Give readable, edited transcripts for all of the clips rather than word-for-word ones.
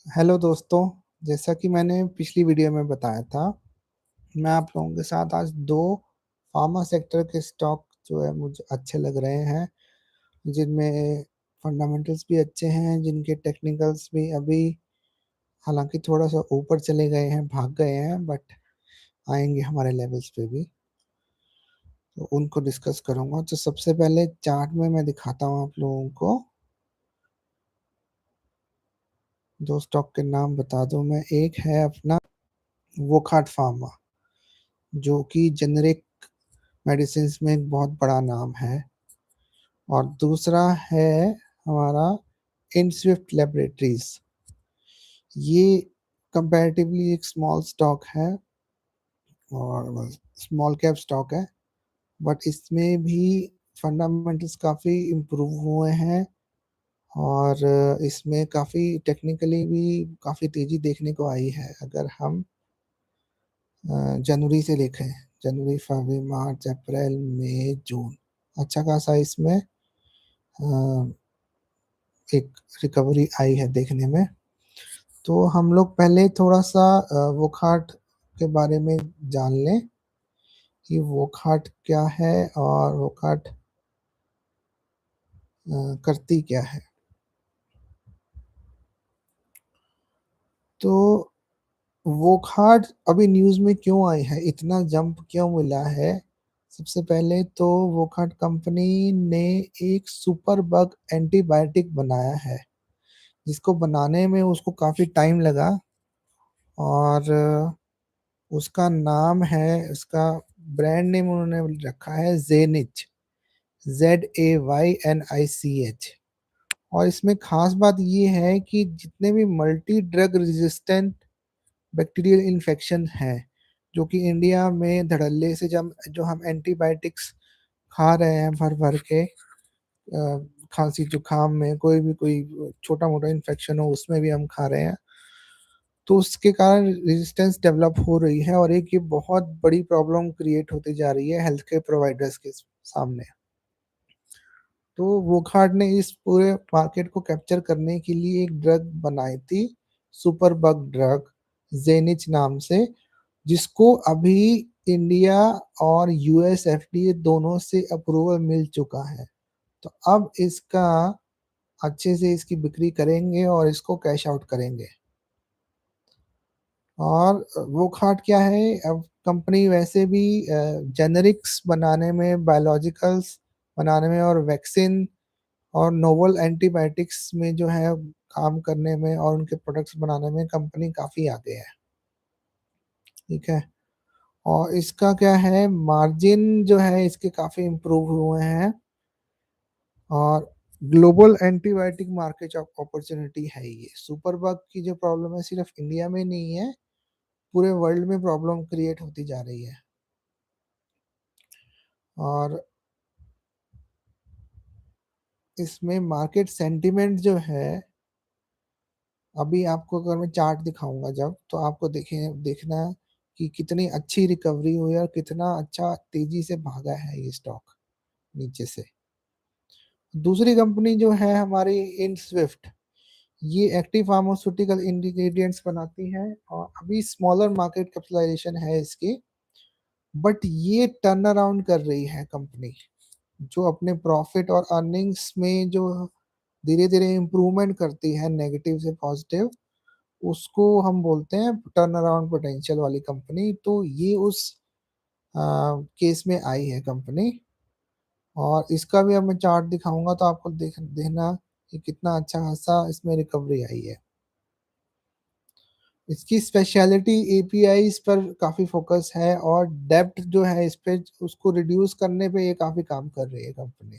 Hello दोस्तों, जैसा कि मैंने पिछली वीडियो में बताया था, मैं आप लोगों के साथ आज 2 फार्मा सेक्टर के स्टॉक जो है मुझे अच्छे लग रहे हैं, जिनमें फंडामेंटल्स भी अच्छे हैं, जिनके टेक्निकल्स भी अभी हालाँकि थोड़ा-सा ऊपर चले गए हैं, भाग गए हैं बट आएँगे हमारे लेवल्स पे भी, तो उनको डिस्कस करूँगा। तो सबसे पहले चार्ट में मैं दिखाता हूँ आप लोगों को, 2 स्टॉक के नाम बता दूँ मैं, एक है अपना वोकहार्ट फार्मा, जो कि जेनेरिक मेडिसिन्स में एक बहुत बड़ा नाम है, और दूसरा है हमारा इनस्विफ्ट लैबोरेटरीज। ये कंपैरेटिवली एक स्मॉल स्टॉक है और स्मॉल कैप स्टॉक है, बट इसमें भी फंडामेंटल्स काफ़ी इम्प्रूव हुए हैं और इसमें काफ़ी टेक्निकली भी काफ़ी तेज़ी देखने को आई है। अगर हम जनवरी से देखें, जनवरी, फरवरी, मार्च, अप्रैल, मई, जून, अच्छा खासा इसमें एक रिकवरी आई है देखने में। तो हम लोग पहले थोड़ा-सा वोकहार्ट के बारे में जान लें कि वोकहार्ट क्या है और वोकहार्ट करती क्या है। तो वोकहार्ट अभी न्यूज़ में क्यों आई है, इतना जंप क्यों मिला है? सबसे पहले तो वोकहार्ट कंपनी ने एक सुपर बग एंटीबायोटिक बनाया है, जिसको बनाने में उसको काफ़ी टाइम लगा और उसका नाम है, उसका ब्रांड नेम उन्होंने रखा है ज़ेनिच, ZAYNICH। और इसमें ख़ास बात ये है कि जितने भी multi drug resistant bacterial infection हैं, जो कि इंडिया में धड़ल्ले से जब जो हम एंटीबायोटिक्स खा रहे हैं भर-भर के, खाँसी जुकाम में कोई छोटा-मोटा इन्फेक्शन हो उसमें भी हम खा रहे हैं। तो उसके कारण रेजिस्टेंस डेवलप हो रही है और एक ये बहुत बड़ी प्रॉब्लम क्रिएट होती जा रही है हेल्थ केयर प्रोवाइडर्स के सामने। तो वोकहार्ट ने इस पूरे मार्केट को कैप्चर करने के लिए एक ड्रग बनाई थी, सुपर बग ड्रग, ज़ेनिच नाम से, जिसको अभी इंडिया और यूएस एफडीए दोनों से अप्रूवल मिल चुका है। तो अब इसका अच्छे से इसकी बिक्री करेंगे और इसको कैश आउट करेंगे। और वोकहार्ट क्या है, अब कंपनी वैसे भी जेनेरिक्स बनाने में, बायोलॉजिकल्स बनाने में और वैक्सीन और नोवल एंटीबायोटिक्स में जो है काम करने में और उनके प्रोडक्ट्स बनाने में कंपनी काफ़ी आगे है, ठीक है? और इसका क्या है, मार्जिन जो है इसके काफ़ी इम्प्रूव हुए हैं और ग्लोबल एंटीबायोटिक मार्केट अपॉर्चुनिटी है ये। सुपर बग की जो प्रॉब्लम है सिर्फ इंडिया में नहीं है, पूरे वर्ल्ड में प्रॉब्लम क्रिएट होती जा रही है। और इसमें मार्केट सेंटिमेंट जो है, अभी आपको अगर मैं चार्ट दिखाऊंगा जब, तो आपको देखना कि कितनी अच्छी रिकवरी हुई है और कितना अच्छा तेजी से भागा है ये स्टॉक नीचे से। दूसरी कंपनी जो है हमारी इन स्विफ्ट, ये एक्टिव फार्मास्यूटिकल इंग्रेडिएंट्स बनाती है और अभी स्मॉलर मार्केट कैपिटलाइजेशन है इसकी, बट ये टर्न अराउंड कर रही है कंपनी, जो अपने प्रॉफिट और अर्निंग्स में जो धीरे-धीरे इम्प्रूवमेंट करती है नेगेटिव से पॉजिटिव, उसको हम बोलते हैं टर्न अराउंड पोटेंशियल वाली कंपनी। तो ये उस केस में आई है कंपनी और इसका भी अब मैं चार्ट दिखाऊँगा तो आपको देखना कि कितना अच्छा खासा इसमें रिकवरी आई है। इसकी स्पेशलिटी एपीआईज़ पर काफ़ी फ़ोकस है और डेब्ट जो है इस पे, उसको रिड्यूस करने पे ये काफ़ी काम कर रही है कंपनी।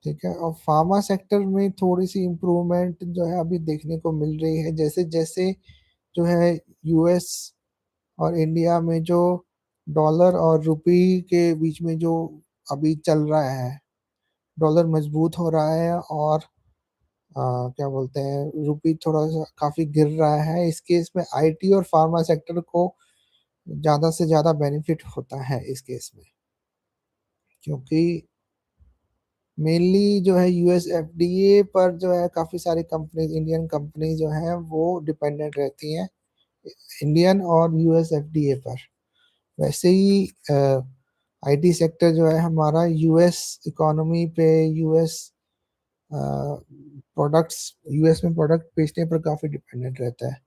ठीक है? और फार्मा सेक्टर में थोड़ी-सी इम्प्रूवमेंट जो है अभी देखने को मिल रही है। जैसे-जैसे जो है यूएस और इंडिया में जो डॉलर और रुपी के बीच में जो अभी चल रहा है, डॉलर मजबूत हो रहा है और क्या बोलते हैं, रुपी थोड़ा-सा काफ़ी गिर रहा है। इस केस में आईटी और फार्मा सेक्टर को ज़्यादा से ज़्यादा बेनिफिट होता है इस केस में, क्योंकि मेनली जो है यूएस एफडीए पर जो है काफ़ी सारी कंपनी, इंडियन कंपनी जो है वो डिपेंडेंट रहती हैं इंडियन और यूएस एफडीए पर। वैसे ही आईटी सेक्टर जो है हमारा यूएस इकोनॉमी पे, यूएस प्रोडक्ट्स, यूएस में प्रोडक्ट बेचने पर काफ़ी डिपेंडेंट रहता है।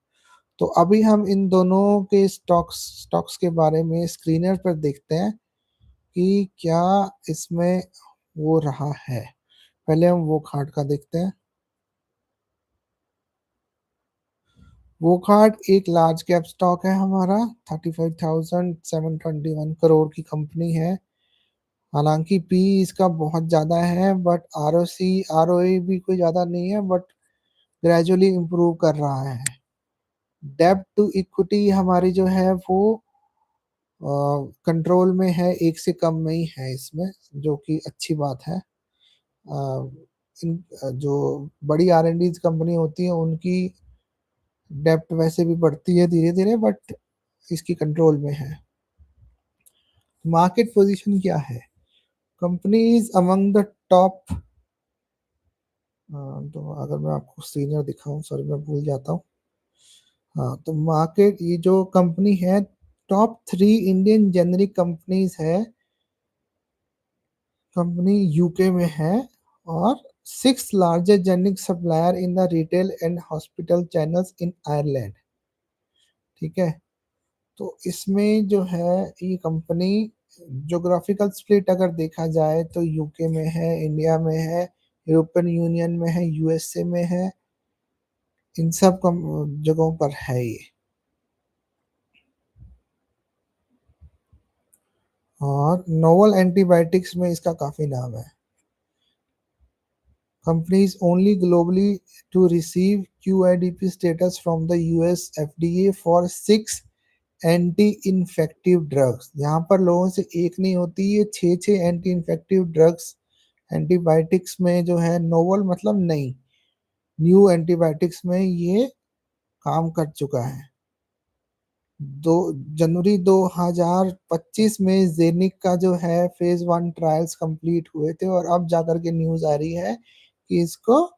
तो अभी हम इन दोनों के स्टॉक्स के बारे में स्क्रीनर पर देखते हैं कि क्या इसमें वो रहा है। पहले हम वो खाट का देखते हैं। वो खाट एक लार्ज कैप स्टॉक है हमारा, 35,721 करोड़ की कंपनी है। हालांकि पी इसका बहुत ज़्यादा है, but R O C R O भी कोई ज़्यादा नहीं है, बट ग्रेजुअली इम्प्रूव कर रहा है। डेब्ट टू इक्विटी हमारी जो है वो कंट्रोल में है, एक से कम में ही है इसमें, जो कि अच्छी बात है। जो बड़ी आर एंड डी कंपनी होती है उनकी डेप्ट वैसे भी बढ़ती है धीरे धीरे, बट इसकी कंट्रोल में है। मार्केट पोजीशन क्या है? Company is among the top. तो अगर मैं आपको सीनियर दिखाऊं, सॉरी मैं भूल जाता हूँ। हाँ, तो मार्केट, ये जो कंपनी है, टॉप 3 इंडियन जेनरिक कंपनीज है। कंपनी यूके में है और 6th largest generic supplier in the retail and hospital channels in Ireland. ठीक है, तो इसमें जो है ये कंपनी, जोग्राफिकल स्प्लिट अगर देखा जाए तो यूके में है, इंडिया में है, यूरोपियन यूनियन में है, यूएसए में है, इन सब जगहों पर है ये। और नोवल एंटीबायोटिक्स में इसका काफी नाम है। Company is only globally to receive QIDP status from the US FDA for 6 anti infective drugs. यहाँ पर लोगों से एक नहीं होती, ये 6 एंटी इन्फेक्टिव ड्रग्स एंटीबायोटिक्स में जो है, नोवल मतलब नई, न्यू एंटीबायोटिक्स में ये काम कर चुका है। दो जनवरी 2025 में जेनिक का जो है फेज 1 ट्रायल्स कंप्लीट हुए थे, और अब जाकर के न्यूज आ रही है कि इसको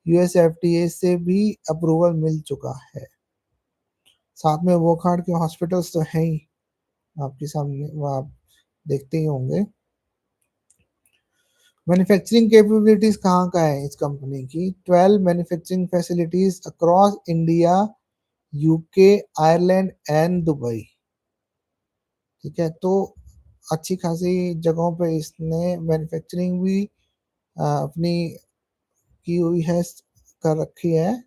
यूएस एफडीए से भी अप्रूवल मिल चुका है। साथ में वोखाड़ के हॉस्पिटल्स तो हैं ही आपके सामने, वो आप देखते ही होंगे। मैन्युफैक्चरिंग कैपेबिलिटीज कहाँ का है इस कंपनी की? 12 manufacturing facilities across India, UK, Ireland and Dubai. ठीक है, तो अच्छी खासी जगहों पे इसने मैन्युफैक्चरिंग भी अपनी की हुई है, कर रखी है।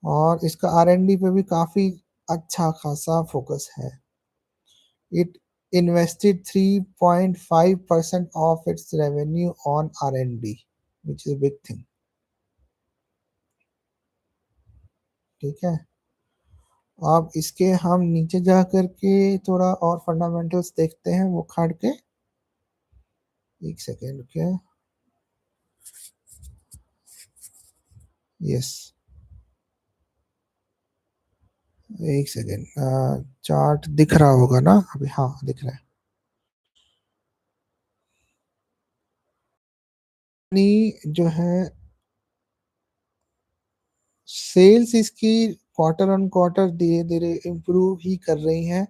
और इसका R&D पे भी काफी अच्छा खासा फोकस है। It invested 3.5% of its revenue on R&D, which is a big thing. ठीक है, अब इसके हम नीचे जा करके थोड़ा और फंडामेंटल्स देखते हैं वो खाड़ के। एक सेकेंड रुकिए। यस, एक सेकेंड, चार्ट दिख रहा होगा ना अभी? हाँ दिख रहा है। जो है सेल्स इसकी क्वार्टर ऑन क्वार्टर धीरे धीरे इम्प्रूव ही कर रही हैं,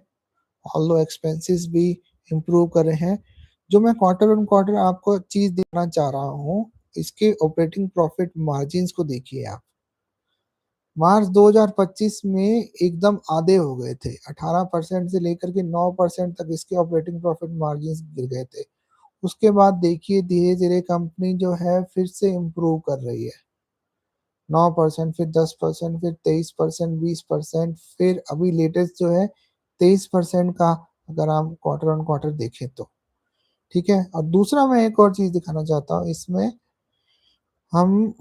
ऑल्दो एक्सपेंसेस भी इम्प्रूव कर रहे हैं। जो मैं क्वार्टर ऑन क्वार्टर आपको चीज देना चाह रहा हूँ, इसके ऑपरेटिंग प्रॉफिट मार्जिन्स को देखिए आप। मार्च 2025 में एकदम आधे हो गए थे, 18% से लेकर के 9% तक इसके ऑपरेटिंग प्रॉफिट मार्जिन्स गिर गए थे। उसके बाद देखिए धीरे धीरे कंपनी जो है फिर से इम्प्रूव कर रही है। 9%, फिर 10%, फिर 23%, 20%, फिर अभी लेटेस्ट जो है 23% का, अगर हम क्वार्टर ऑन क्वार्टर देखें तो। ठीक है, और दूसरा मैं एक और चीज दिखाना चाहता हूँ इसमें, हम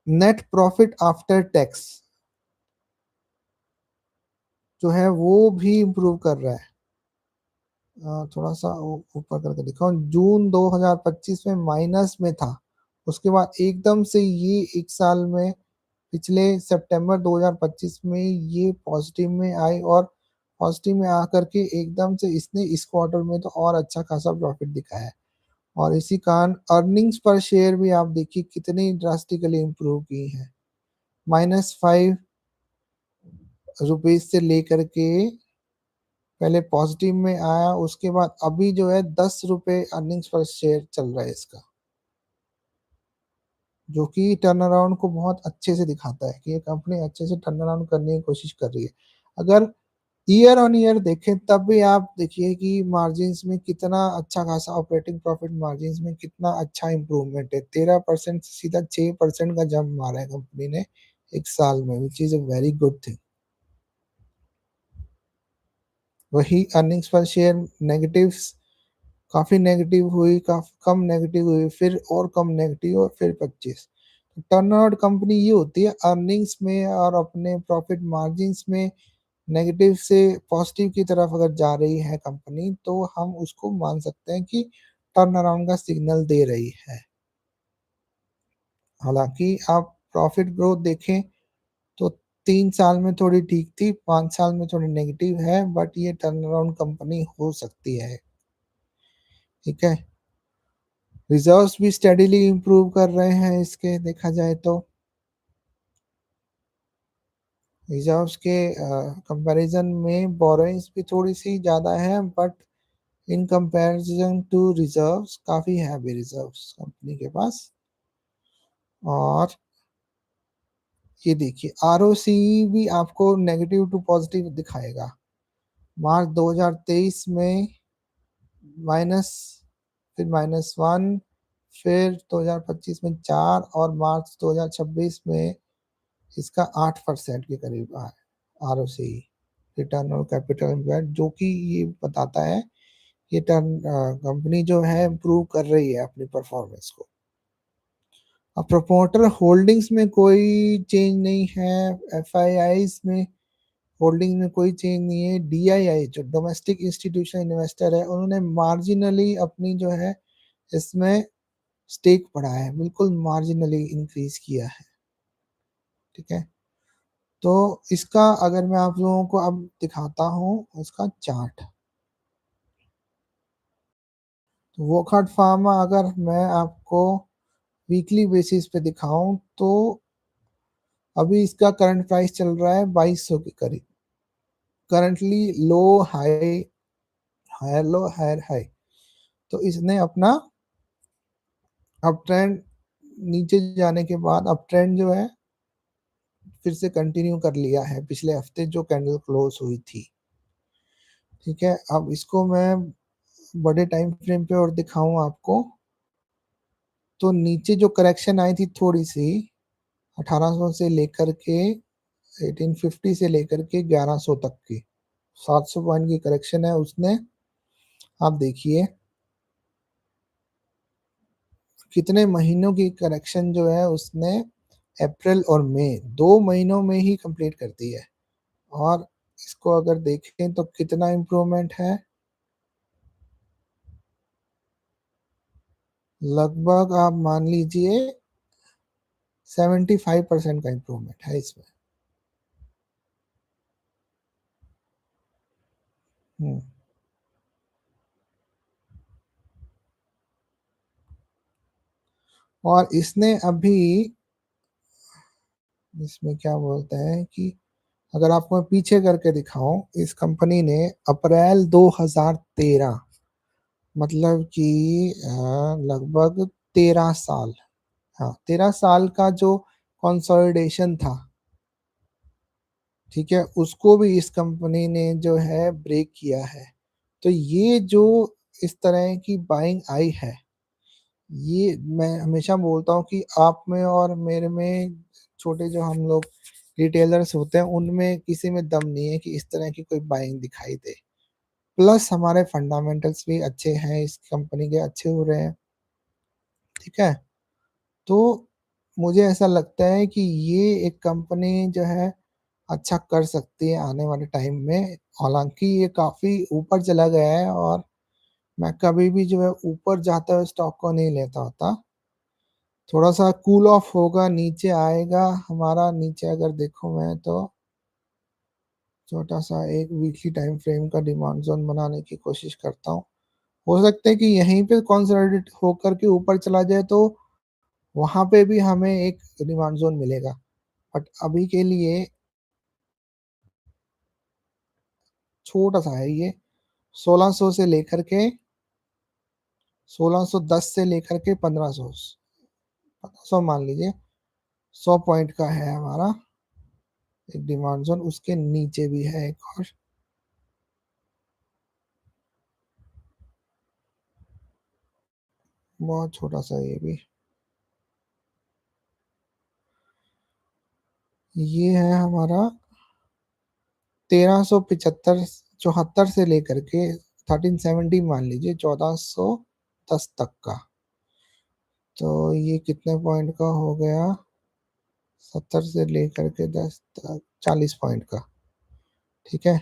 नेट प्रॉफिट आफ्टर टैक्स जो है वो भी इम्प्रूव कर रहा है। थोड़ा सा ऊपर करके दिखाओ। जून 2025 में माइनस में था, उसके बाद एकदम से ये एक साल में, पिछले सितंबर 2025 में ये पॉजिटिव में आई, और पॉजिटिव में आकर के एकदम से इसने इस क्वार्टर में तो और अच्छा खासा प्रॉफिट दिखाया है। और इसी कारण अर्निंग्स पर शेयर भी आप देखिए कितनी ड्रास्टिकली इम्प्रूव की है। -5 रुपीज़ से लेकर के पहले पॉजिटिव में आया, उसके बाद अभी जो है ₹10 अर्निंग्स पर शेयर चल रहा है इसका, जो कि टर्न अराउंड को बहुत अच्छे से दिखाता है कि ये कंपनी अच्छे से टर्न अराउंड करने की कोशिश कर रही है। अगर ईयर ऑन ईयर देखें तब भी आप देखिए कि मार्जिन्स में कितना अच्छा खासा ऑपरेटिंग प्रॉफिट मार्जिन्स में कितना अच्छा इम्प्रूवमेंट है। 13% से सीधा 6% का जंप मारा है कंपनी ने 1 साल में, which is a very good thing. वही अर्निंग्स पर शेयर नेगेटिव्स काफ़ी नेगेटिव हुई, कम नेगेटिव हुई, फिर और कम नेगेटिव और फिर 25। टर्नआउट कंपनी ये होती है अर्निंग्स में और अपने प्रॉफिट मार्जिन्स में नेगेटिव से पॉजिटिव की तरफ अगर जा रही है कंपनी, तो हम उसको मान सकते हैं कि टर्न अराउंड का सिग्नल दे रही है। हालाँकि आप प्रॉफिट ग्रोथ देखें तो 3 साल में थोड़ी ठीक थी, 5 साल में थोड़ी नेगेटिव है, बट ये टर्न अराउंड कंपनी हो सकती है, ठीक है? रिज़र्व्स भी स्टेडीली इम्प्रूव कर रहे हैं इसके देखा जाए तो। रिज़र्व्स के कंपैरिज़न में बोरोइंग्स भी थोड़ी-सी ज़्यादा है, but in comparison to reserves काफ़ी है अभी रिज़र्व्स कंपनी के पास। और ये देखिए आरओसीई भी आपको नेगेटिव टू पॉज़िटिव दिखाएगा। मार्च 2023 में माइनस, फिर -1, फिर 2025 में 4 और मार्च 2026 में इसका 8% के करीब ROCE, return on capital employed, जो कि ये बताता है कि कंपनी जो है इम्प्रूव कर रही है अपनी परफॉर्मेंस को। अब प्रोमोटर होल्डिंग्स में कोई चेंज नहीं है, एफआईआईज में होल्डिंग में कोई चेंज नहीं है। डीआईआई जो डोमेस्टिक इंस्टीट्यूशन इन्वेस्टर है, उन्होंने मार्जिनली अपनी जो है इसमें स्टेक बढ़ाया है, बिल्कुल मार्जिनली इंक्रीज किया है, ठीक है। तो इसका अगर मैं आप लोगों को अब दिखाता हूँ उसका चार्ट, तो वोकहार्ट फार्मा अगर मैं आपको वीकली बेसिस पे दिखाऊं तो अभी इसका करंट प्राइस चल रहा है 2200 के करीब, currently low high, higher low higher high. तो इसने अपना अप ट्रेंड नीचे जाने के बाद अप ट्रेंड जो है फिर से कंटिन्यू कर लिया है पिछले हफ्ते जो कैंडल क्लोज हुई थी, ठीक है। अब इसको मैं बड़े टाइम फ्रेम पे और दिखाऊं आपको, तो नीचे जो करेक्शन आई थी थोड़ी सी 1800 से लेकर के 1850 से लेकर के 1100 तक की 700 पॉइंट की करेक्शन है उसने। आप देखिए कितने महीनों की करेक्शन जो है उसने अप्रैल और मई 2 महीनों में ही कंप्लीट कर दी है। और इसको अगर देखें तो कितना इम्प्रूवमेंट है, लगभग आप मान लीजिए 75% का इम्प्रूवमेंट है इसमें। हम्म, और इसने अभी इसमें क्या बोलते हैं कि अगर आपको मैं पीछे करके दिखाऊं, इस कंपनी ने अप्रैल 2013 मतलब कि लगभग 13 साल, हाँ 13 साल का जो कंसोलिडेशन था, ठीक है, उसको भी इस कंपनी ने जो है ब्रेक किया है। तो ये जो इस तरह की बाइंग आई है, ये मैं हमेशा बोलता हूँ कि आप में और मेरे में, छोटे जो हम लोग रिटेलर्स होते हैं उनमें किसी में दम नहीं है कि इस तरह की कोई बाइंग दिखाई दे। प्लस हमारे फंडामेंटल्स भी अच्छे हैं, इस कंपनी के अच्छे हो रहे हैं, ठीक है। तो मुझे ऐसा लगता है कि ये एक कंपनी जो है अच्छा कर सकती है आने वाले टाइम में। हालांकि ये काफ़ी ऊपर चला गया है और मैं कभी भी जो है ऊपर जाते हुए स्टॉक को नहीं लेता होता, थोड़ा सा कूल ऑफ होगा, नीचे आएगा। हमारा नीचे अगर देखूं मैं तो छोटा सा एक वीकली टाइम फ्रेम का डिमांड जोन बनाने की कोशिश करता हूँ। हो सकता है कि यहीं पे कंसोलिडेट होकर के ऊपर चला जाए तो वहाँ पे भी हमें एक डिमांड ज़ोन मिलेगा। बट अभी के लिए छोटा-सा है ये, 1600 से लेकर के 1610 से लेकर के 1500 1500 मान लीजिए, 100 पॉइंट का है हमारा एक डिमांड ज़ोन, उसके नीचे भी है एक और। बहुत छोटा-सा है ये भी। ये है हमारा 1375 74 से लेकर के 1370 मान लीजिए 1410 तक का। तो ये कितने पॉइंट का हो गया? 70 से लेकर के 10 तक 40 पॉइंट का, ठीक है?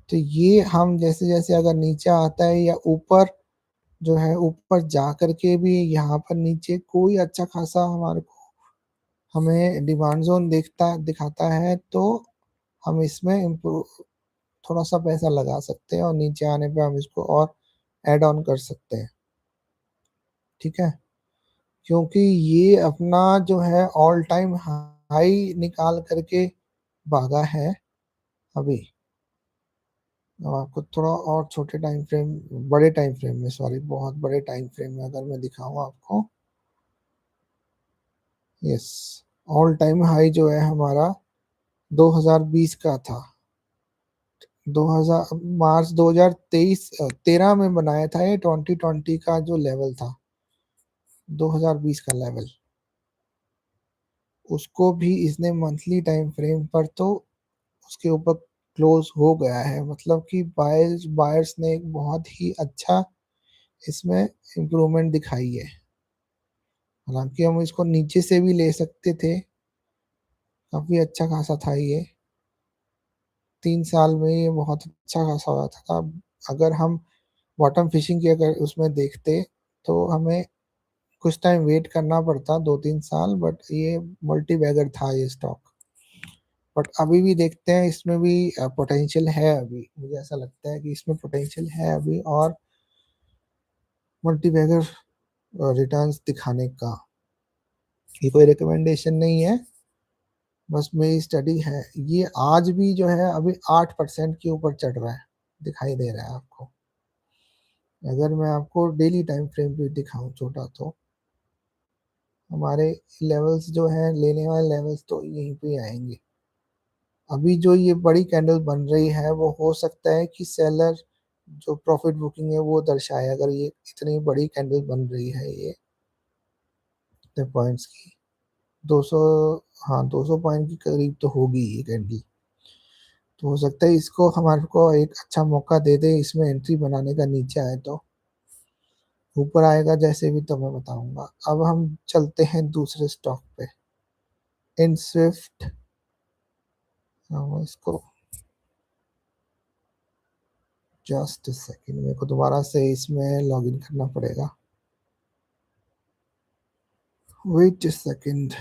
तो ये हम जैसे-जैसे अगर नीचे आता है या ऊपर जो है ऊपर जा कर के भी यहाँ पर नीचे कोई अच्छा खासा हमारे को हमें डिमांड ज़ोन दिखाता है तो हम इसमें थोड़ा-सा पैसा लगा सकते हैं और नीचे आने पे हम इसको और ऐड ऑन कर सकते हैं, ठीक है? क्योंकि ये अपना जो है ऑल टाइम हाई निकाल कर के भागा है अभी। अब आपको थोड़ा और छोटे टाइम फ्रेम बड़े टाइम फ्रेम में सॉरी बहुत बड़े टाइम फ्रेम में अगर मैं दिखाऊँ आपको, यस, ऑल टाइम हाई जो है हमारा 2020 का था। 2000 मार्च 2023 13 में बनाया था ये 2020 का जो लेवल था, 2020 का लेवल। उसको भी इसने मंथली टाइम फ्रेम पर तो उसके ऊपर क्लोज हो गया है, मतलब कि बायर्स ने एक बहुत ही अच्छा इसमें इम्प्रूवमेंट दिखाई है। हालांकि हम इसको नीचे से भी ले सकते थे, काफी अच्छा खासा था ये। 3 साल में ये बहुत अच्छा खासा हुआ था। अगर हम बॉटम फिशिंग की अगर उसमें देखते तो हमें कुछ टाइम वेट करना पड़ता 2-3 साल, बट ये मल्टी बैगर था ये स्टॉक। बट अभी भी देखते हैं इसमें भी पोटेंशियल है अभी, मुझे ऐसा लगता है कि इसमें पोटेंशियल है अभी और मल्टी बैगर रिटर्न्स दिखाने का। ये कोई रिकमेंडेशन नहीं है, बस मेरी स्टडी है। ये आज भी जो है अभी 8% के ऊपर चढ़ रहा है, दिखाई दे रहा है आपको। अगर मैं आपको डेली टाइम फ्रेम पे दिखाऊं छोटा तो हमारे लेवल्स जो है लेने वाले लेवल्स तो यहीं पे आएंगे। अभी जो ये बड़ी कैंडल बन रही है वो हो सकता है कि सेलर जो प्रॉफिट बुकिंग है वो दर्शाए, अगर ये इतनी बड़ी कैंडल बन रही है ये इतने पॉइंट्स की 200, हाँ 200 पॉइंट के करीब तो होगी ये कैंडल। तो हो सकता है इसको हमारे को एक अच्छा मौका दे दे इसमें एंट्री बनाने का, नीचे आए तो ऊपर आएगा जैसे भी तो मैं बताऊंगा। अब हम चलते हैं दूसरे स्टॉक पे, इन स्विफ्ट। इसको जस्ट सेकंड, मेरे को दोबारा से इसमें लॉगिन करना पड़ेगा, wait a second.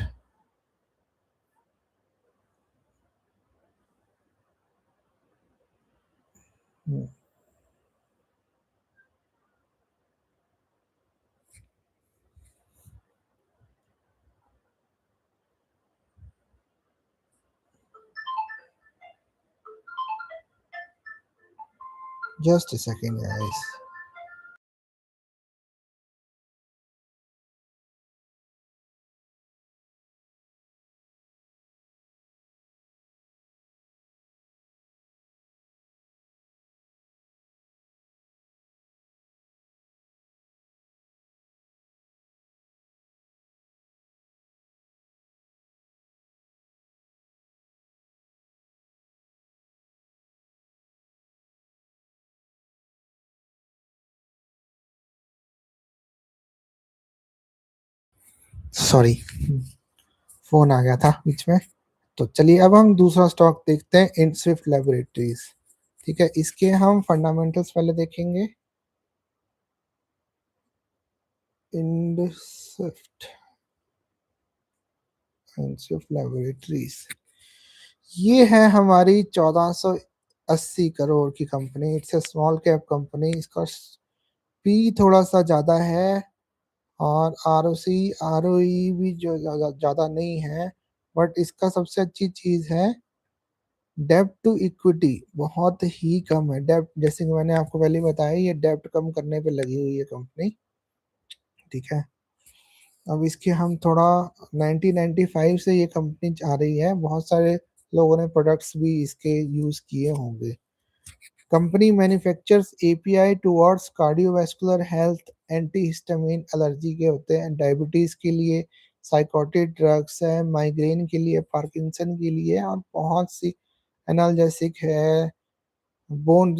Just a second guys. Sorry, phone आ गया था बीच में। तो चलिए अब हम दूसरा स्टॉक देखते हैं, इन स्विफ्ट लेबोरेटरीज। ठीक है, इसके हम फंडामेंटल्स पहले देखेंगे। इन स्विफ्ट, इन स्विफ्ट लेबोरेटरीज, ये है हमारी 1480 करोड़ की company. It's a small cap company. इसका पी थोड़ा सा ज़्यादा है और आरओसी आरओई भी जो ज़्यादा ज़्यादा नहीं है, बट इसका सबसे अच्छी चीज़ है डेब्ट टू इक्विटी बहुत ही कम है। डेब्ट जैसे कि मैंने आपको पहले ही बताया, ये डेब्ट कम करने पे लगी हुई है कंपनी, ठीक है। अब इसके हम थोड़ा 1995 से ये कंपनी आ रही है, बहुत सारे लोगों ने प्रोडक्ट्स भी इसके यूज़ किए होंगे। Company manufactures API towards cardiovascular health, antihistamine allergy के होते हैं, डायबिटीज के लिए, साइकोटिक ड्रग्स है, माइग्रेन के लिए, पार्किंसन के लिए, और बहुत सी एनाल्जेसिक है, बोन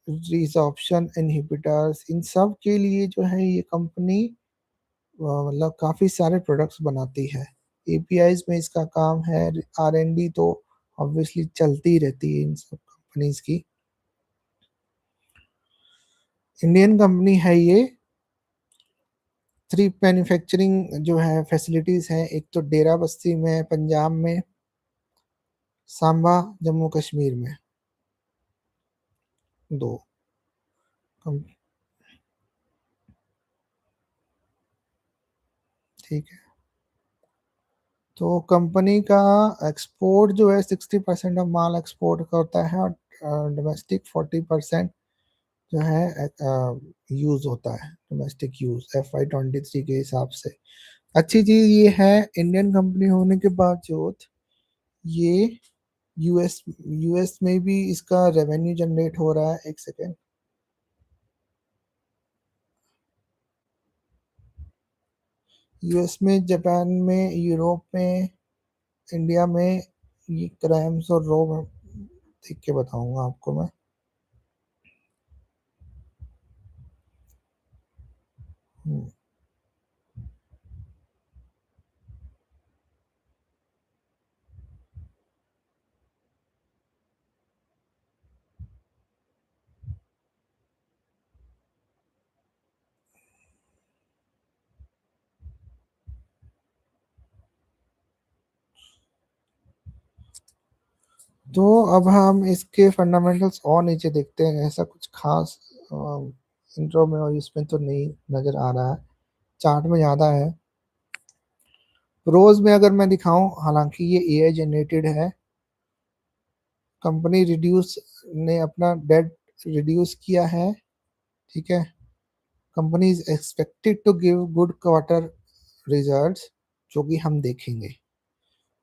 रिसॉर्प्शन इनहिबिटर्स, इन सब के लिए जो है ये कंपनी मतलब काफी सारे प्रोडक्ट्स बनाती है। एपीआईज में इसका काम है, आर एन डी तो ऑब्वियसली चलती रहती है इन सब कंपनीज की। इंडियन कंपनी है ये। थ्री मैन्युफैक्चरिंग जो है फैसिलिटीज हैं, एक तो डेरा बस्ती में, पंजाब में, सांबा जम्मू कश्मीर में, दो कम- ठीक है। तो कंपनी का एक्सपोर्ट जो है 60% ऑफ माल एक्सपोर्ट का होता है, और डोमेस्टिक 40% जो है यूज होता है, डोमेस्टिक यूज FY 23 के हिसाब से। अच्छी चीज ये है, इंडियन कंपनी होने के बावजूद ये यूएस यूएस में भी इसका रेवेन्यू जनरेट हो रहा है। एक सेकेंड। यूएस में, जापान में, यूरोप में, इंडिया में ये क्राइम्स और रॉ देख के बताऊंगा आपको मैं। हम्म, तो अब हम इसके फंडामेंटल्स और नीचे देखते हैं, ऐसा कुछ खास इंट्रो में और इसमें तो नहीं नजर आ रहा है, चार्ट में ज़्यादा है। रोज में अगर मैं दिखाऊं, हालांकि ये एआई जनरेटेड है, कंपनी रिड्यूस ने अपना डेट रिड्यूस किया है, ठीक है। Company is expected to give good quarter results, जो कि हम देखेंगे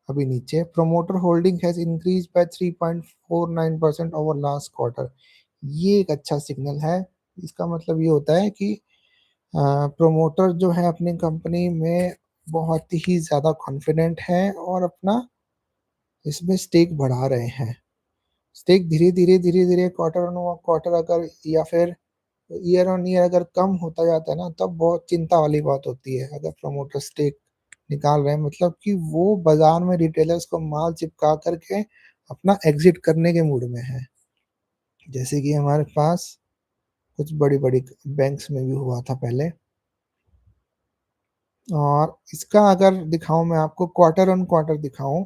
अभी नीचे। Promoter holding has increase by 3.49% over last quarter, ये एक अच्छा सिग्नल है। इसका मतलब ये होता है कि प्रोमोटर जो है अपनी कंपनी में बहुत ही ज़्यादा कॉन्फिडेंट है और अपना इसमें स्टेक बढ़ा रहे हैं। स्टेक धीरे धीरे क्वार्टर ऑन क्वार्टर अगर, या फिर ईयर ऑन ईयर अगर कम होता जाता है ना, तब बहुत चिंता वाली बात होती है। अगर प्रमोटर स्टेक निकाल रहे हैं, मतलब कि वो बाजार में रिटेलर्स को माल चिपका करके अपना एग्जिट करने के मूड में है, जैसे कि हमारे पास कुछ बड़ी बड़ी बैंक्स में भी हुआ था पहले। और इसका अगर दिखाऊं मैं आपको, क्वार्टर ऑन क्वार्टर दिखाऊं,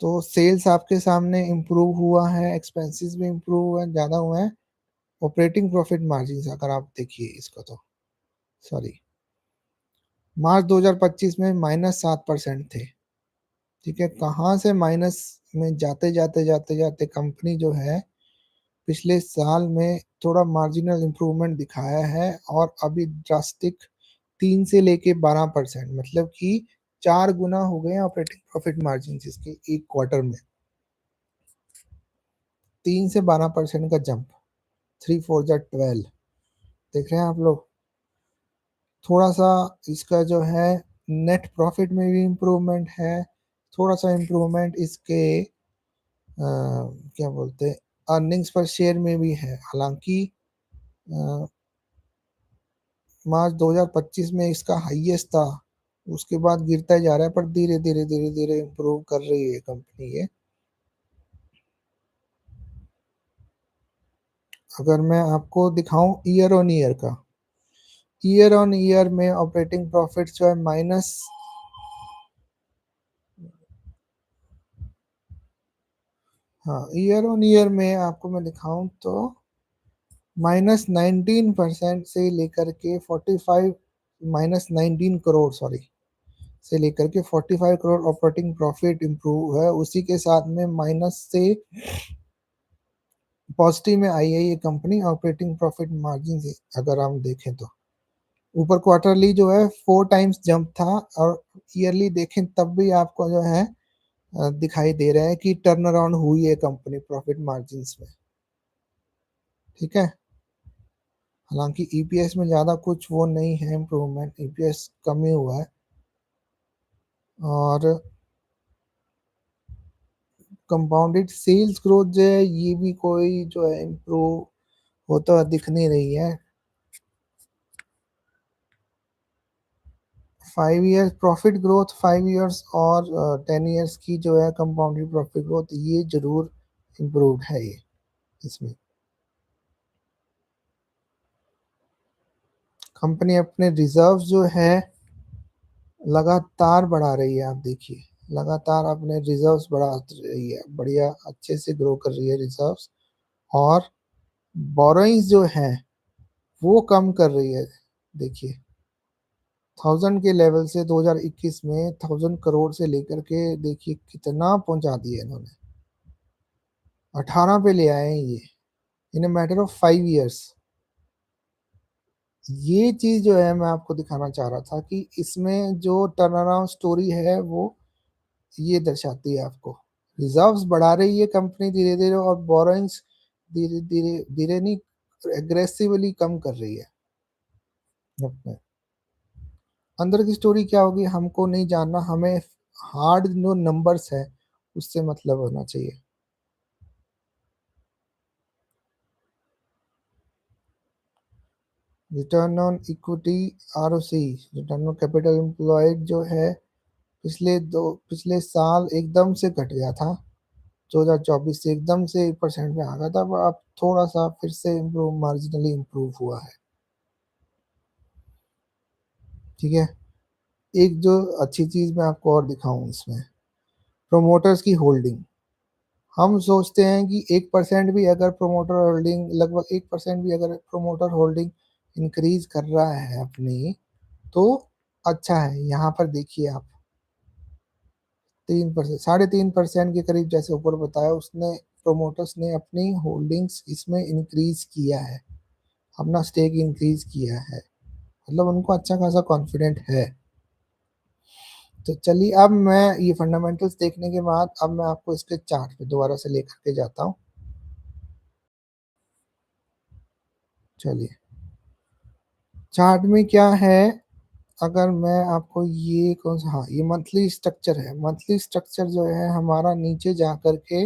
तो सेल्स आपके सामने इम्प्रूव हुआ है, एक्सपेंसेस भी इम्प्रूव हुए हैं, ज़्यादा हुए हैं। ऑपरेटिंग प्रॉफिट मार्जिन अगर आप देखिए इसको, तो सॉरी, मार्च 2025 में -7% थे, ठीक है। कहाँ से माइनस में जाते जाते जाते जाते कंपनी जो है पिछले साल में थोड़ा मार्जिनल इंप्रूवमेंट दिखाया है, और अभी ड्रास्टिक 3 से लेके 12%, मतलब कि 4 गुना हो गए ऑपरेटिंग प्रॉफिट मार्जिन इसके एक क्वार्टर में। 3 से 12% का जंप, 3 4 जा 12, देख रहे हैं आप लोग। थोड़ा सा इसका जो है नेट प्रॉफिट में भी इम्प्रूवमेंट है, थोड़ा सा इम्प्रूवमेंट इसके क्या बोलते हैं, अर्निंग्स पर शेयर में भी है। हालांकि मार्च 2025 में इसका हाईएस्ट था, उसके बाद गिरता ही जा रहा है, पर धीरे धीरे धीरे धीरे इम्प्रूव कर रही है कंपनी ये। अगर मैं आपको दिखाऊं ईयर ऑन ईयर का, ईयर ऑन ईयर में ऑपरेटिंग प्रॉफिट जो है माइनस, हाँ ईयर ऑन ईयर में आपको मैं दिखाऊं तो -19% से लेकर के 45 -19 करोड़ सॉरी से लेकर के 45 करोड़ ऑपरेटिंग प्रॉफिट इंप्रूव है। उसी के साथ में माइनस से पॉजिटिव में आई है ये कंपनी ऑपरेटिंग प्रॉफिट मार्जिन से, अगर हम देखें तो ऊपर क्वार्टरली जो है 4 टाइम्स जंप था, और ईयरली देखें तब भी आपको जो है दिखाई दे रहा है कि टर्न अराउंड हुई है कंपनी प्रॉफिट मार्जिन में। ठीक है, हालांकि ईपीएस में ज़्यादा कुछ वो नहीं है इम्प्रूवमेंट, ईपीएस कम ही हुआ है। और कंपाउंडेड सेल्स ग्रोथ जो है ये भी कोई जो है इम्प्रूव होता दिख नहीं रही है। 5 ईयर्स प्रॉफिट ग्रोथ, 5 ईयर्स और 10 ईयर्स की जो है कंपाउंडेड प्रॉफिट ग्रोथ ये जरूर इम्प्रूव्ड है ये इसमें। कंपनी अपने रिजर्व जो है लगातार बढ़ा रही है, आप देखिए लगातार अपने रिजर्व्स बढ़ा रही है, बढ़िया अच्छे से ग्रो कर रही है रिजर्व्स। और बोरोइंग्स जो है वो कम कर रही है, देखिए 1000 के लेवल से 2021 में 1000 करोड़ से लेकर के देखिए कितना पहुंचा दिया इन्होंने, 18 पे ले आए हैं ये इन मैटर ऑफ 5 ईयर्स। ये चीज जो है मैं आपको दिखाना चाह रहा था कि इसमें जो टर्न अराउंड स्टोरी है वो ये दर्शाती है आपको। रिजर्व्स बढ़ा रही है कंपनी धीरे धीरे, और बोरोइंग्स धीरे धीरे धीरे नहीं एग्रेसिवली कम कर रही है अपने। अंदर की स्टोरी क्या होगी हमको नहीं जानना, हमें हार्ड जो नंबर्स है उससे मतलब होना चाहिए। Return on equity, ROC, return on capital employed जो है पिछले साल एकदम से घट गया था, 2024 से एकदम से 1% में आ गया था, अब थोड़ा सा फिर से इम्प्रूव मार्जिनली इम्प्रूव हुआ है। ठीक है, एक जो अच्छी चीज मैं आपको और दिखाऊं इसमें, प्रोमोटर्स की होल्डिंग। हम सोचते हैं कि 1% भी अगर प्रोमोटर होल्डिंग, लगभग 1% भी अगर प्रोमोटर होल्डिंग इंक्रीज कर रहा है अपनी तो अच्छा है। यहाँ पर देखिए आप 3%, 3.5% के करीब जैसे ऊपर बताया उसने, प्रोमोटर्स ने अपनी होल्डिंग्स इसमें इंक्रीज किया है, अपना स्टेक इंक्रीज किया है, मतलब उनको अच्छा खासा कॉन्फिडेंट है। तो चलिए अब मैं ये फंडामेंटल्स देखने के बाद अब मैं आपको इसके चार्ट पे दोबारा से लेकर के जाता हूँ। चलिए चार्ट में क्या है, अगर मैं आपको ये कौन सा, हाँ ये मंथली स्ट्रक्चर है। मंथली स्ट्रक्चर जो है हमारा नीचे जा कर के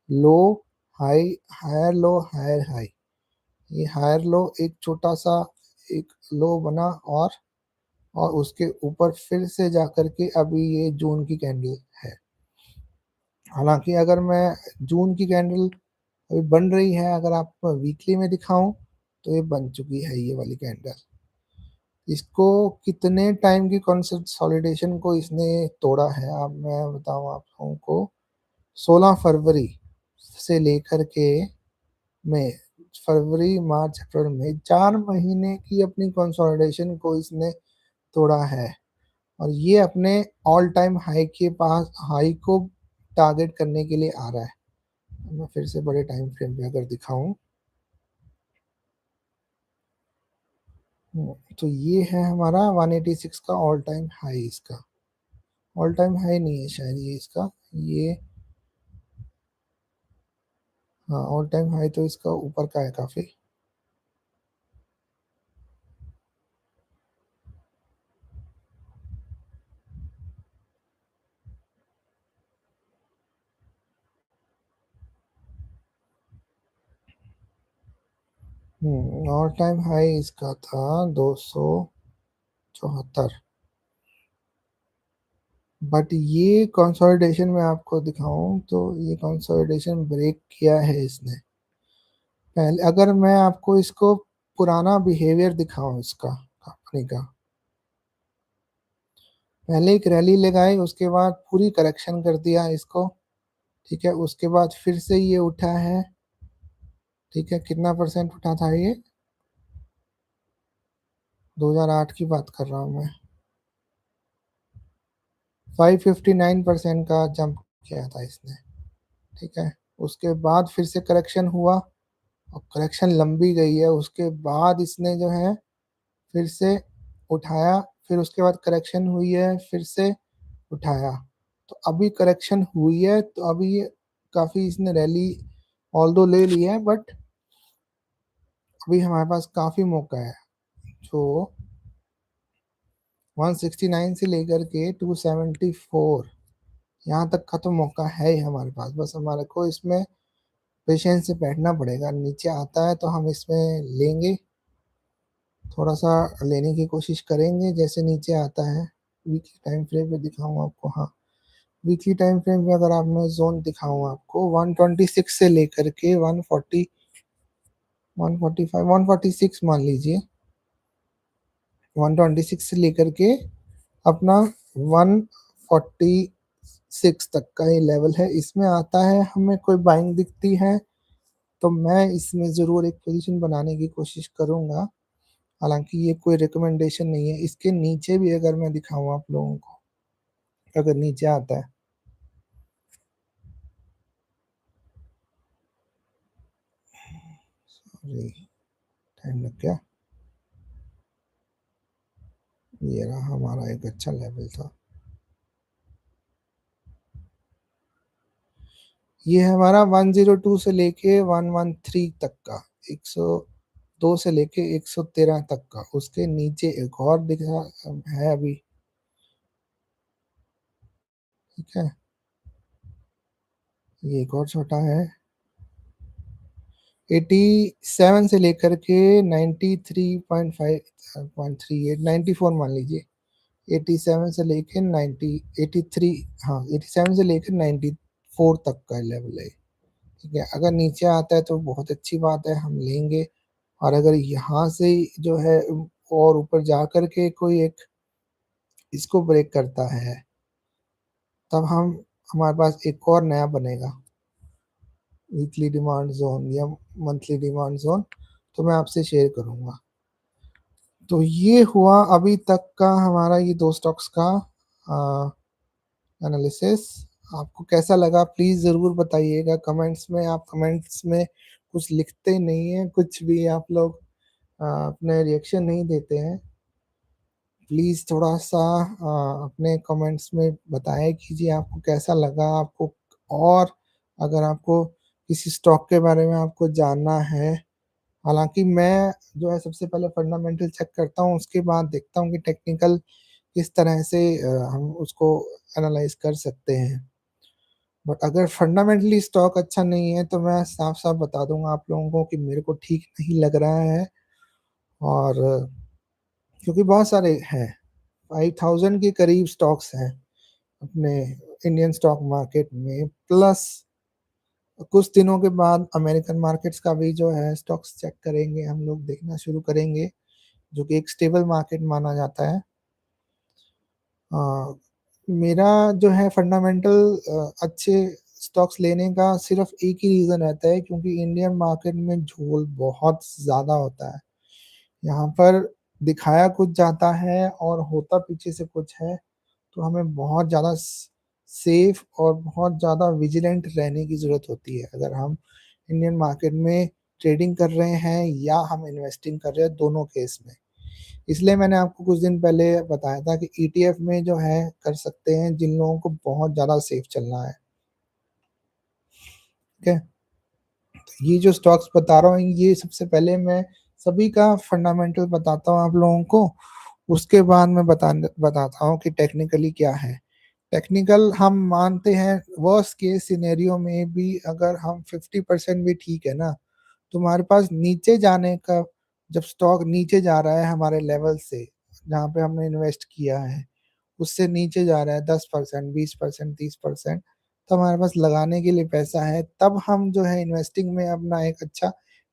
low high, higher low higher high, ये हायर लो एक छोटा सा एक लो बना, और उसके ऊपर फिर से जा कर के अभी ये जून की कैंडल है। हालांकि अगर मैं जून की कैंडल अभी बन रही है, अगर आपको वीकली में दिखाऊं तो ये बन चुकी है ये वाली कैंडल। इसको कितने टाइम की कंसोलिडेशन को इसने तोड़ा है, अब मैं बताऊं आप लोगों को, 16 फरवरी से लेकर के मई, फरवरी मार्च अप्रैल मई 4 महीने की अपनी कंसोलिडेशन को इसने तोड़ा है। और ये अपने ऑल टाइम हाई के पास, हाई को टारगेट करने के लिए आ रहा है। मैं फिर से बड़े टाइम फ्रेम पे अगर दिखाऊं तो ये है हमारा 186 का ऑल टाइम हाई, इसका ऑल टाइम हाई नहीं है शायद ये इसका, ये हाँ ऑल टाइम हाई तो इसका ऊपर का है काफी। ऑल टाइम हाई इसका था 274। बट ये कंसोलिडेशन में आपको दिखाऊं तो ये कंसोलिडेशन ब्रेक किया है इसने। पहले अगर मैं आपको इसको पुराना बिहेवियर दिखाऊं इसका कंपनी का, पहले एक रैली लगाई उसके बाद पूरी करेक्शन कर दिया इसको। ठीक है, उसके बाद फिर से ये उठा है, ठीक है, कितना परसेंट उठा था ये? 2008 की बात कर रहा हूँ मैं। 559% का जंप किया था इसने। ठीक है, उसके बाद फिर से करेक्शन हुआ और करेक्शन लंबी गई है, उसके बाद इसने जो है फिर से उठाया, फिर उसके बाद करेक्शन हुई है, फिर से उठाया। तो अभी करेक्शन हुई है, तो अभी ये काफ़ी इसने रैली ऑल्दो ले ली है, बट अभी हमारे पास काफ़ी मौका है। जो 169 से लेकर के 274 यहाँ तक का तो मौका है ही हमारे पास, बस हमारे को इसमें पेशेंस से बैठना पड़ेगा। नीचे आता है तो हम इसमें लेंगे, थोड़ा सा लेने की कोशिश करेंगे जैसे नीचे आता है। वीकली टाइम फ्रेम पे दिखाऊँ आपको, हाँ, वीकली टाइम फ्रेम पे अगर आप मैं जोन दिखाऊँ आपको 126 से लेकर के 140, 145, 146 मान लीजिए, 126 से लेकर के अपना 146 तक का ये लेवल है। इसमें आता है, हमें कोई बाइंग दिखती है तो मैं इसमें ज़रूर एक पोजीशन बनाने की कोशिश करूँगा। हालाँकि ये कोई रिकमेंडेशन नहीं है। इसके नीचे भी अगर मैं दिखाऊँ आप लोगों को, अगर नीचे आता है, सॉरी टाइम लग गया, ये रहा हमारा एक अच्छा लेवल था। ये है हमारा 102 से लेके 113 तक का, 102 से लेके 113 तक का। उसके नीचे एक और दिख रहा है अभी, ठीक है, ये एक और छोटा है, 87 से लेकर के 93.5 पॉइंट 38, 94 मान लीजिए, 87 से लेके 90, 83, हाँ 87 से लेकर 94 तक का लेवल है। ठीक है, अगर नीचे आता है तो बहुत अच्छी बात है, हम लेंगे। और अगर यहाँ से जो है और ऊपर जा कर के कोई एक इसको ब्रेक करता है, तब हम हमारे पास एक और नया बनेगा वीकली डिमांड जोन या मंथली डिमांड जोन, तो मैं आपसे शेयर करूँगा। तो ये हुआ अभी तक का हमारा ये 2 स्टॉक्स का एनालिसिस। आपको कैसा लगा प्लीज़ ज़रूर बताइएगा कमेंट्स में। आप कमेंट्स में कुछ लिखते नहीं हैं, कुछ भी आप लोग अपने रिएक्शन नहीं देते हैं। प्लीज़ थोड़ा-सा अपने कमेंट्स में बताया कीजिए आपको कैसा लगा आपको, और अगर आपको किसी स्टॉक के बारे में आपको जानना है, हालाँकि मैं जो है सबसे पहले फंडामेंटल चेक करता हूँ, उसके बाद देखता हूँ कि टेक्निकल किस तरह से हम उसको एनालाइज़ कर सकते हैं। बट अगर फंडामेंटली स्टॉक अच्छा नहीं है तो मैं साफ-साफ बता दूँगा आप लोगों को कि मेरे को ठीक नहीं लग रहा है। और क्योंकि बहुत सारे हैं, 5000 के करीब स्टॉक्स हैं अपने इंडियन स्टॉक मार्केट में, प्लस कुछ दिनों के बाद अमेरिकन मार्केट्स का भी जो है स्टॉक्स चेक करेंगे, हम लोग देखना शुरू करेंगे, जो कि एक स्टेबल मार्केट माना जाता है। अ, मेरा जो है फंडामेंटल अच्छे स्टॉक्स लेने का सिर्फ एक ही रीज़न रहता है, क्योंकि इंडियन मार्केट में झोल बहुत ज़्यादा होता है। यहाँ पर दिखाया कुछ जाता है और होता पीछे से कुछ है, तो हमें बहुत ज़्यादा सेफ और बहुत ज़्यादा विजिलेंट रहने की ज़रूरत होती है, अगर हम इंडियन मार्केट में ट्रेडिंग कर रहे हैं या हम इन्वेस्टिंग कर रहे हैं, दोनों केस में। इसलिए मैंने आपको कुछ दिन पहले बताया था कि ईटीएफ में जो है कर सकते हैं जिन लोगों को बहुत ज़्यादा सेफ चलना है। ठीक है, तो ये जो स्टॉक्स बता रहा हूँ, ये सबसे पहले मैं सभी का फंडामेंटल बताता हूँ आप लोगों को, उसके बाद मैं बताता हूँ कि टेक्निकली क्या है। टेक्निकल हम मानते हैं वर्स्ट केस सिनेरियो में भी अगर हम 50% भी ठीक है ना, तो हमारे पास नीचे जाने का, जब स्टॉक नीचे जा रहा है हमारे लेवल से, जहाँ पे हमने इन्वेस्ट किया है, उससे नीचे जा रहा है 10%, 20%, 30%, तो हमारे पास लगाने के लिए पैसा है, तब हम जो है इन्वेस्टिंग में अपना एक अच्छा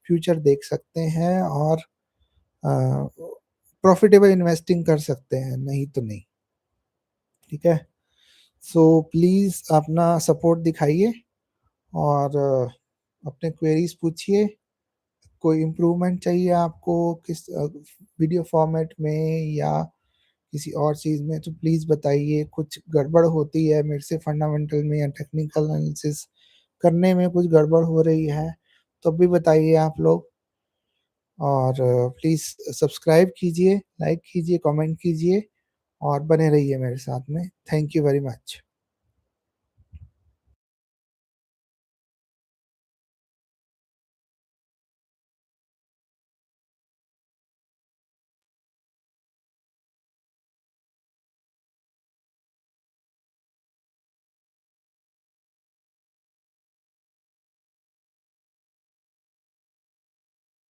फ्यूचर देख सकते हैं और प्रॉफिटेबल इन्वेस्टिंग कर सकते हैं, नहीं तो नहीं। ठीक है, सो प्लीज़ अपना सपोर्ट दिखाइए और अपने क्वेरीज पूछिए, कोई इम्प्रूवमेंट चाहिए आपको किस वीडियो फॉर्मेट में या किसी और चीज़ में तो प्लीज़ बताइए। कुछ गड़बड़ होती है मेरे से फंडामेंटल में या टेक्निकल एनालिसिस करने में कुछ गड़बड़ हो रही है, तो भी बताइए आप लोग। और प्लीज़ सब्सक्राइब कीजिए, लाइक कीजिए, कमेंट कीजिए और बने रहिए मेरे साथ में। Thank you very much.